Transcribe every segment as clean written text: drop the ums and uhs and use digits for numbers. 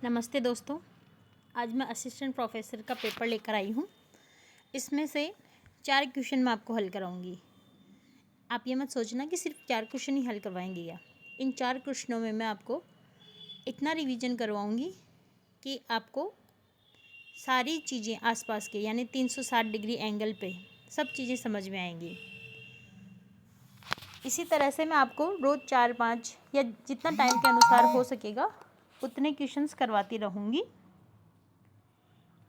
नमस्ते दोस्तों। आज मैं असिस्टेंट प्रोफेसर का पेपर लेकर आई हूँ। इसमें से 4 क्वेश्चन मैं आपको हल कराऊंगी। आप ये मत सोचना कि सिर्फ 4 क्वेश्चन ही हल करवाएंगे या इन 4 क्वेश्चनों में मैं आपको इतना रिवीजन करवाऊंगी कि आपको सारी चीज़ें आसपास के यानी 360 डिग्री एंगल पे सब चीज़ें समझ में आएंगी। इसी तरह से मैं आपको रोज़ 4-5 या जितना टाइम के अनुसार हो सकेगा उतने क्वेश्चंस करवाती रहूँगी।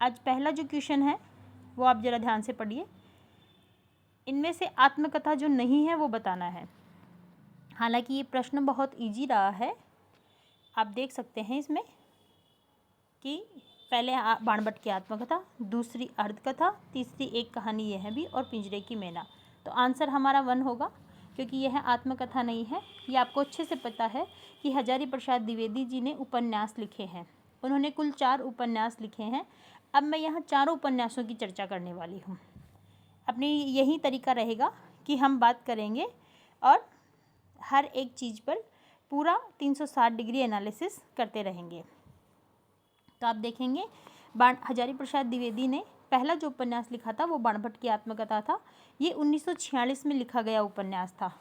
आज पहला जो क्वेश्चन है वो आप ज़रा ध्यान से पढ़िए। इनमें से आत्मकथा जो नहीं है वो बताना है। हालांकि ये प्रश्न बहुत इजी रहा है। आप देख सकते हैं इसमें कि पहले बाणभट्ट की आत्मकथा, दूसरी अर्धकथा, तीसरी एक कहानी यह भी और पिंजरे की मैना। तो आंसर हमारा 1 होगा क्योंकि यह आत्मकथा नहीं है। ये आपको अच्छे से पता है कि हजारी प्रसाद द्विवेदी जी ने उपन्यास लिखे हैं। उन्होंने कुल 4 उपन्यास लिखे हैं। अब मैं यहाँ 4 उपन्यासों की चर्चा करने वाली हूँ। अपनी यही तरीका रहेगा कि हम बात करेंगे और हर एक चीज़ पर पूरा 360 डिग्री एनालिसिस करते रहेंगे। तो आप देखेंगे हजारी प्रसाद द्विवेदी ने पहला जो उपन्यास लिखा था वो बाणभट्ट की आत्मकथा था। ये 1946 में लिखा गया उपन्यास था।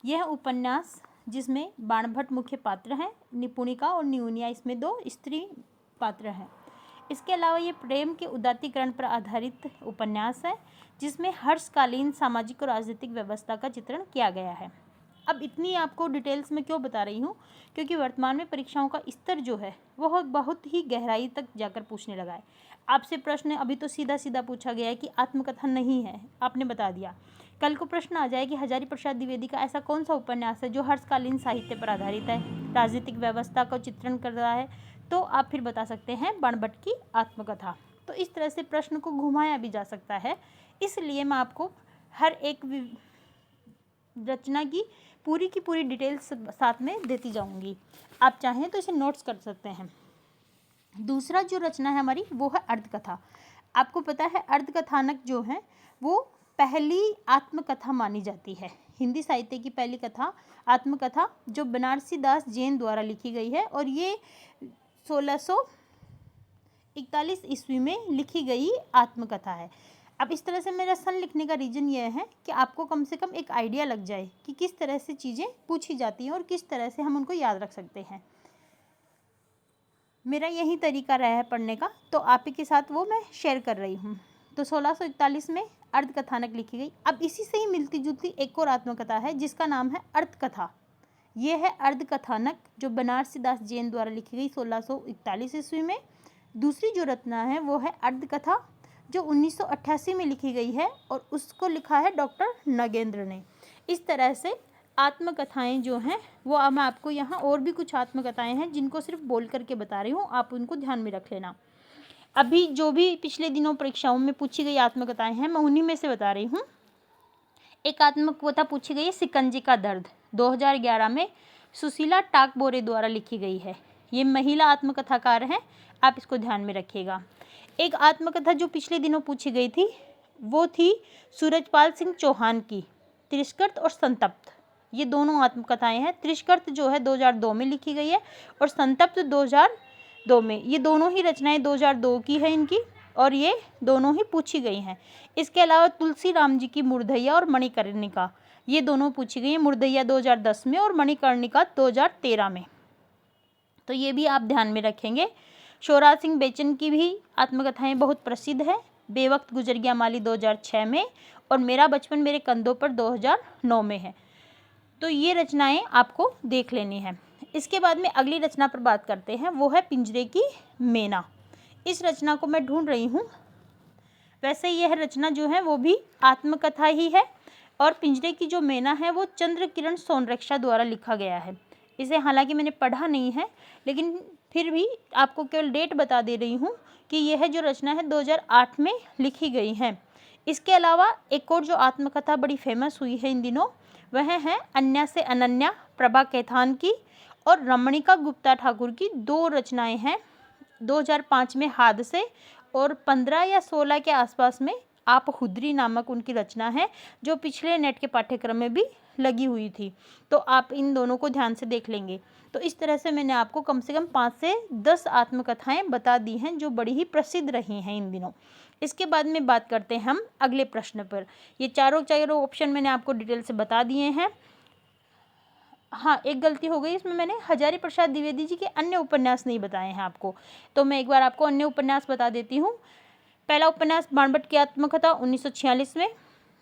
यह उपन्यास जिसमें बाणभट्ट मुख्य पात्र हैं, निपुणिका और न्यूनिया इसमें 2 स्त्री पात्र हैं। इसके अलावा ये प्रेम के उदात्तीकरण पर आधारित उपन्यास है जिसमें हर्षकालीन सामाजिक और राजनीतिक व्यवस्था का चित्रण किया गया है। अब इतनी आपको डिटेल्स में क्यों बता रही हूँ, क्योंकि वर्तमान में परीक्षाओं का स्तर जो है वह बहुत ही गहराई तक जाकर पूछने लगा है। आपसे प्रश्न अभी तो सीधा सीधा पूछा गया है कि आत्मकथा नहीं है, आपने बता दिया। कल को प्रश्न आ जाए कि हजारी प्रसाद द्विवेदी का ऐसा कौन सा उपन्यास है जो हर्षकालीन साहित्य पर आधारित है, राजनीतिक व्यवस्था का चित्रण कर रहा है, तो आप फिर बता सकते हैं बाणभट्ट की आत्मकथा। तो इस तरह से प्रश्न को घुमाया भी जा सकता है। इसलिए मैं आपको हर एक रचना की पूरी डिटेल्स साथ में देती जाऊंगी। आप चाहें तो इसे नोट्स कर सकते हैं। दूसरा जो रचना है हमारी वो है अर्धकथा। आपको पता है अर्धकथानक जो है वो पहली आत्मकथा मानी जाती है। हिंदी साहित्य की पहली कथा आत्मकथा जो बनारसी दास जैन द्वारा लिखी गई है और ये 1641 ईस्वी में लिखी गई आत्मकथा है। अब इस तरह से मेरा सन लिखने का रीज़न ये है कि आपको कम से कम एक आइडिया लग जाए कि किस तरह से चीज़ें पूछी जाती हैं और किस तरह से हम उनको याद रख सकते हैं। मेरा यही तरीका रहा है पढ़ने का, तो आप ही के साथ वो मैं शेयर कर रही हूँ। तो 1641 में अर्धकथानक लिखी गई। अब इसी से ही मिलती जुलती एक और आत्मकथा है जिसका नाम है अर्थकथा। ये है अर्धकथानक जो बनारसी दास जैन द्वारा लिखी गई 1641 ईस्वी में। दूसरी जो रचना है वो है अर्धकथा जो 1988 में लिखी गई है और उसको लिखा है डॉक्टर नगेंद्र ने। इस तरह से आत्मकथाएं जो हैं वो अब मैं आपको यहाँ और भी कुछ आत्मकथाएं हैं जिनको सिर्फ बोल करके बता रही हूँ, आप उनको ध्यान में रख लेना। अभी जो भी पिछले दिनों परीक्षाओं में पूछी गई आत्मकथाएं हैं मैं उन्हीं में से बता रही हूँ। एक आत्मकथा पूछी गई है शिकंजी का दर्द, 2011 में सुशीला टाकबोरे द्वारा लिखी गई है। ये महिला आत्मकथाकार हैं, आप इसको ध्यान में रखिएगा। एक आत्मकथा जो पिछले दिनों पूछी गई थी वो थी सूरजपाल सिंह चौहान की त्रिष्कृत और संतप्त। ये दोनों आत्मकथाएं हैं। त्रिष्कृत जो है 2002 में लिखी गई है और संतप्त 2002 में। ये दोनों ही रचनाएं 2002 की है इनकी और ये दोनों ही पूछी गई हैं। इसके अलावा तुलसी राम जी की मुर्दैया और मणिकर्णिका, ये दोनों पूछी गई हैं। मुर्दैया 2010 में और मणिकर्णिका 2013 में। तो ये भी आप ध्यान में रखेंगे। शोरा सिंह बेचन की भी आत्मकथाएं बहुत प्रसिद्ध है। बेवक्त गुजर गया माली 2006 में और मेरा बचपन मेरे कंधों पर 2009 में है। तो ये रचनाएं आपको देख लेनी है। इसके बाद में अगली रचना पर बात करते हैं, वो है पिंजरे की मैना। इस रचना को मैं ढूंढ रही हूँ। वैसे यह रचना जो है वो भी आत्मकथा ही है और पिंजरे की जो मैना है वो चंद्र किरण सोनरक्षा द्वारा लिखा गया है। इसे हालांकि मैंने पढ़ा नहीं है लेकिन फिर भी आपको केवल डेट बता दे रही हूँ कि यह जो रचना है 2008 में लिखी गई है। इसके अलावा एक और जो आत्मकथा बड़ी फेमस हुई है इन दिनों वह है अन्या से अनन्या, प्रभा कैथान की और रमणिका गुप्ता ठाकुर की 2 रचनाएं हैं। 2005 में हादसे और 15 या 16 के आसपास में आप हुदरी नामक उनकी रचना है, जो पिछले नेट के पाठ्यक्रम में भी लगी हुई थी। तो आप इन दोनों को ध्यान से देख लेंगे। तो इस तरह से मैंने आपको कम से कम 5 से 10 आत्मकथाएं बता दी हैं, जो बड़ी ही प्रसिद्ध रही हैं इन दिनों। इसके बाद में बात करते हैं हम अगले प्रश्न पर। ये चारों ऑप्शन मैंने आपको डिटेल से बता दिए हैं। हाँ, एक गलती हो गई, इसमें मैंने हजारी प्रसाद द्विवेदी जी के अन्य उपन्यास नहीं बताए हैं आपको। तो मैं एक बार आपको अन्य उपन्यास बता देती हूँ। पहला उपन्यास बाणभट्ट की आत्मकथा 1946 में।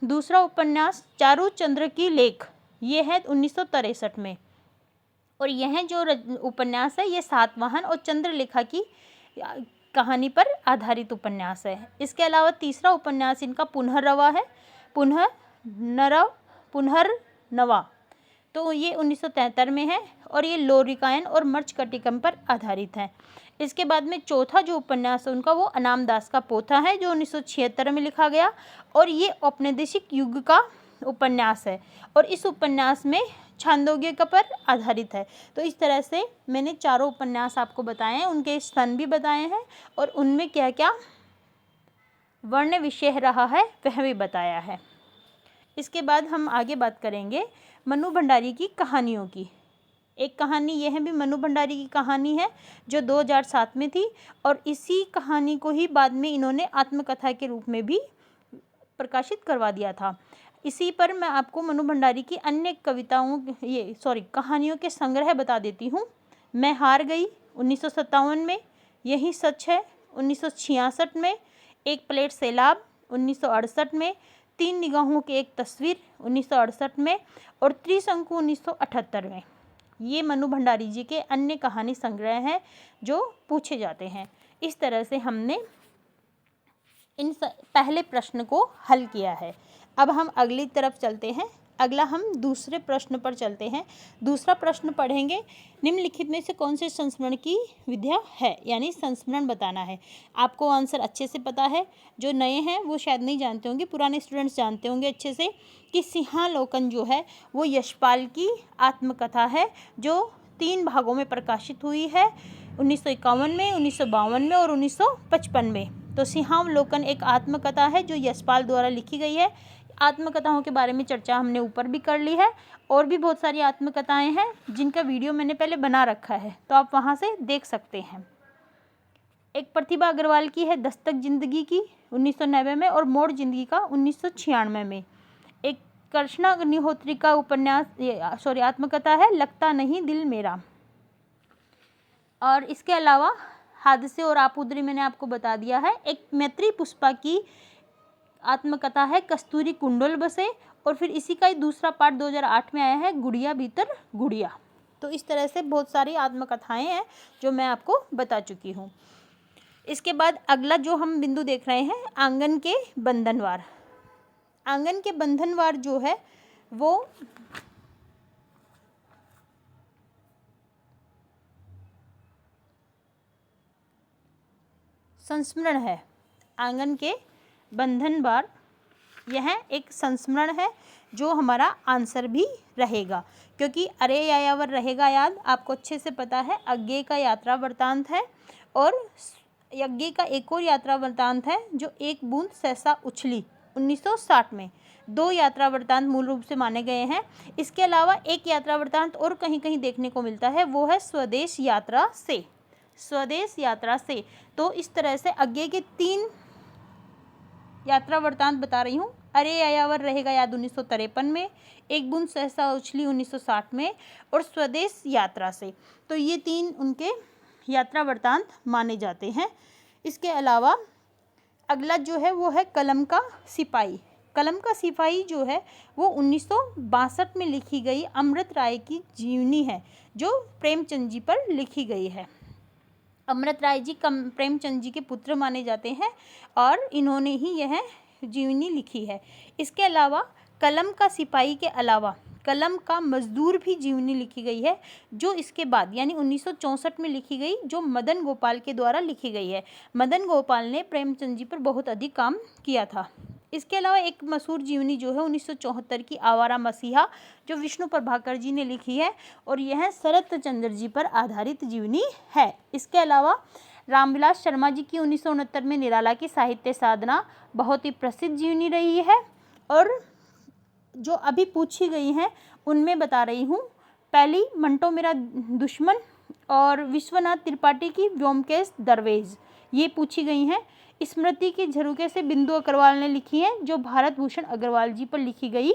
दूसरा उपन्यास चारूचंद्र की लेख, ये है 1963 में। और यह जो उपन्यास है ये सातवाहन और चंद्रलेखा की कहानी पर आधारित उपन्यास है। इसके अलावा तीसरा उपन्यास इनका पुनर्नवा है, पुनर्नवा, तो ये 1973 में है और ये लौरिकायन और मर्चकटिकम पर आधारित है। इसके बाद में चौथा जो उपन्यास है उनका वो अनाम दास का पोथा है, जो 1976 में लिखा गया और ये औपनिवेशिक युग का उपन्यास है और इस उपन्यास में छांदोग्य का पर आधारित है। तो इस तरह से मैंने चारों उपन्यास आपको बताए हैं, उनके स्थान भी बताए हैं और उनमें क्या क्या वर्ण विषय रहा है वह भी बताया है। इसके बाद हम आगे बात करेंगे मनु भंडारी की कहानियों की। एक कहानी यह भी मनु भंडारी की कहानी है, जो 2007 में थी और इसी कहानी को ही बाद में इन्होंने आत्मकथा के रूप में भी प्रकाशित करवा दिया था। इसी पर मैं आपको मनु भंडारी की अन्य कहानियों के संग्रह बता देती हूँ। मैं हार गई 1957 में, यही सच है 1966 में, एक प्लेट सैलाब 1968 में, 3 निगाहों की एक तस्वीर 1968 में और त्रिशंकु 1978 में। ये मनु भंडारी जी के अन्य कहानी संग्रह हैं जो पूछे जाते हैं। इस तरह से हमने इन पहले प्रश्न को हल किया है। अब हम अगली तरफ चलते हैं। अगला हम दूसरे प्रश्न पर चलते हैं। दूसरा प्रश्न पढ़ेंगे, निम्नलिखित में से कौन से संस्मरण की विधा है, यानी संस्मरण बताना है। आपको आंसर अच्छे से पता है, जो नए हैं वो शायद नहीं जानते होंगे, पुराने स्टूडेंट्स जानते होंगे अच्छे से कि सिंहावलोकन जो है वो यशपाल की आत्मकथा है, जो 3 भागों में प्रकाशित हुई है, 1951 में, 1952 में और 1955 में। तो सिंहावलोकन एक आत्मकथा है जो यशपाल द्वारा लिखी गई है। आत्मकथाओं के बारे में चर्चा हमने ऊपर भी कर ली है और भी बहुत सारी आत्मकथाएं हैं जिनका वीडियो मैंने पहले बना रखा है, तो आप वहां से देख सकते हैं। एक प्रतिभा अग्रवाल की है दस्तक जिंदगी की 1990 में और मोड़ जिंदगी का 1996 में। एक कृष्णा अग्निहोत्री का आत्मकथा है लगता नहीं दिल मेरा। और इसके अलावा हादसे और आपूदरी मैंने आपको बता दिया है। एक मैत्री पुष्पा की आत्मकथा है कस्तूरी कुंडल बसे और फिर इसी का ही दूसरा पार्ट 2008 में आया है गुड़िया भीतर गुड़िया। तो इस तरह से बहुत सारी आत्मकथाएं हैं जो मैं आपको बता चुकी हूँ। इसके बाद अगला जो हम बिंदु देख रहे हैं, आंगन के बंधनवार। आंगन के बंधनवार जो है वो संस्मरण है। आंगन के बंधनवार यह एक संस्मरण है जो हमारा आंसर भी रहेगा, क्योंकि अरे यायावर रहेगा याद, आपको अच्छे से पता है। अज्ञे का यात्रा वृत्तांत है और यज्ञ का एक और यात्रा वृत्तांत है जो एक बूंद सहसा उछली 1960 में। 2 यात्रा वृत्तांत मूल रूप से माने गए हैं। इसके अलावा एक यात्रा वृत्तांत और कहीं कहीं देखने को मिलता है, वो है स्वदेश यात्रा से। स्वदेश यात्रा से तो इस तरह से अज्ञे के 3 यात्रा वृत्तांत बता रही हूँ। अरे यायावर रहेगा याद 1953 में, एक बूंद सहसा उछली 1960 में और स्वदेश यात्रा से। तो ये 3 उनके यात्रा वृत्तांत माने जाते हैं। इसके अलावा अगला जो है वो है कलम का सिपाही। कलम का सिपाही जो है वो 1962 में लिखी गई अमृत राय की जीवनी है, जो प्रेमचंद जी पर लिखी गई है। अमृत राय जी प्रेमचंद जी के पुत्र माने जाते हैं और इन्होंने ही यह जीवनी लिखी है। इसके अलावा कलम का सिपाही के अलावा कलम का मजदूर भी जीवनी लिखी गई है, जो इसके बाद यानी 1964 में लिखी गई, जो मदन गोपाल के द्वारा लिखी गई है। मदन गोपाल ने प्रेमचंद जी पर बहुत अधिक काम किया था। इसके अलावा एक मशहूर जीवनी जो है 1974 की आवारा मसीहा, जो विष्णु प्रभाकर जी ने लिखी है और यह शरत चंद्र जी पर आधारित जीवनी है। इसके अलावा रामविलास शर्मा जी की 1969 में निराला की साहित्य साधना बहुत ही प्रसिद्ध जीवनी रही है। और जो अभी पूछी गई हैं उनमें बता रही हूँ। पहली मंटो मेरा दुश्मन और विश्वनाथ त्रिपाठी की व्योमकेश दरवेश, ये पूछी गई हैं। स्मृति की झरोखे से बिंदु अग्रवाल ने लिखी है, जो भारत भूषण अग्रवाल जी पर लिखी गई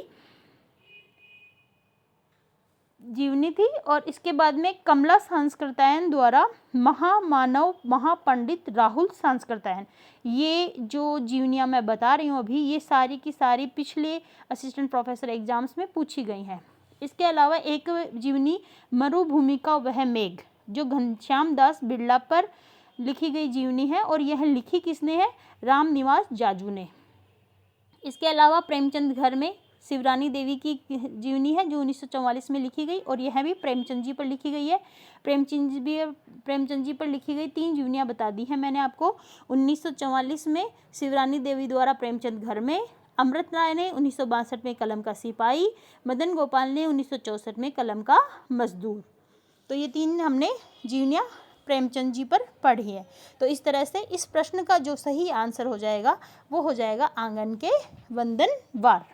जीवनी थी। और इसके बाद में कमला सांस्कृतायन द्वारा महामानव महापंडित राहुल सांस्कृतायन, ये जो जीवनियाँ मैं बता रही हूँ अभी, ये सारी की सारी पिछले असिस्टेंट प्रोफेसर एग्जाम्स में पूछी गई हैं। इसके अलावा एक जीवनी मरुभूमि का वह मेघ, जो घनश्याम दास बिड़ला पर लिखी गई जीवनी है, और यह लिखी किसने है? रामनिवास जाजू ने। इसके अलावा प्रेमचंद घर में शिवरानी देवी की जीवनी है, जो 1944 में लिखी गई, और यह भी प्रेमचंद जी पर लिखी गई है। प्रेमचंद जी पर लिखी गई 3 जीवनियाँ बता दी हैं मैंने आपको। 1944 में शिवरानी देवी द्वारा प्रेमचंद घर में, अमृत राय ने 1962 में कलम का सिपाही, मदन गोपाल ने 1964 में कलम का मजदूर। तो ये 3 हमने जीवनियाँ प्रेमचंद जी पर पढ़ी है। तो इस तरह से इस प्रश्न का जो सही आंसर हो जाएगा वो हो जाएगा आंगन के वंदन वार।